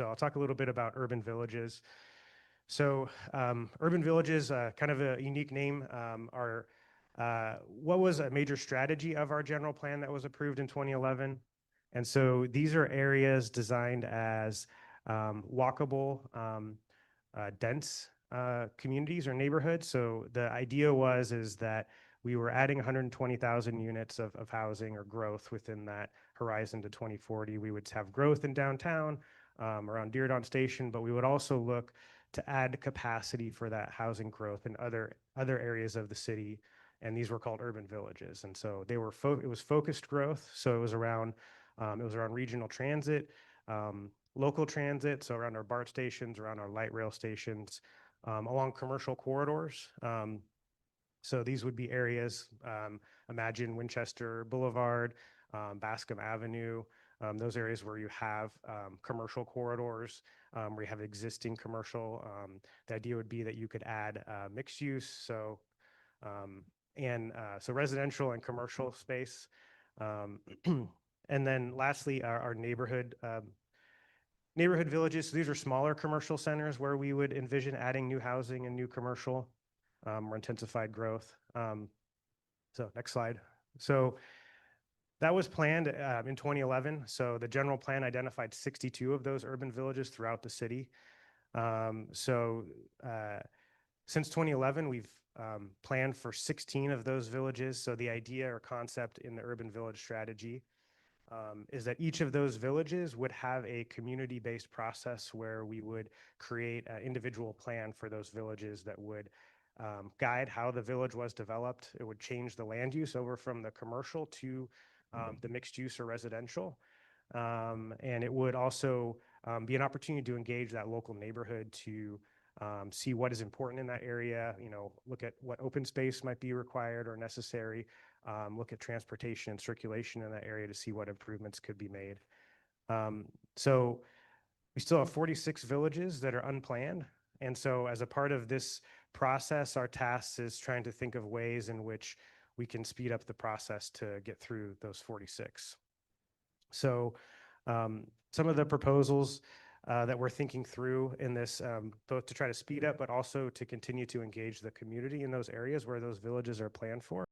So I'll talk a little bit about urban villages. So urban villages, kind of a unique name, are what was a major strategy of our general plan that was approved in 2011. And so these are areas designed as walkable, dense communities or neighborhoods. So the idea is that we were adding 120,000 units of housing or growth within that horizon to 2040. We would have growth in downtown, around Deerdon Station, but we would also look to add capacity for that housing growth in other areas of the city, and these were called urban villages. And so they were it was focused growth. So it was around regional transit, local transit, so around our BART stations, around our light rail stations, along commercial corridors. So these would be areas, imagine Winchester Boulevard, Bascom Avenue, those areas where you have commercial corridors, where you have existing commercial. The idea would be that you could add mixed use, so residential and commercial space. And then lastly, our neighborhood villages. So these are smaller commercial centers where we would envision adding new housing and new commercial or intensified growth. So next slide. So that was planned in 2011. So the general plan identified 62 of those urban villages throughout the city. Since 2011, we've planned for 16 of those villages. So the idea or concept in the urban village strategy is that each of those villages would have a community-based process where we would create an individual plan for those villages that would guide how the village was developed. It would change the land use over from the commercial to the mixed use or residential. And it would also be an opportunity to engage that local neighborhood to see what is important in that area, look at what open space might be required or necessary, look at transportation and circulation in that area to see what improvements could be made. So we still have 46 villages that are unplanned. And so as a part of this process, our task is trying to think of ways in which we can speed up the process to get through those 46. So some of the proposals that we're thinking through in this, both to try to speed up, but also to continue to engage the community in those areas where those villages are planned for.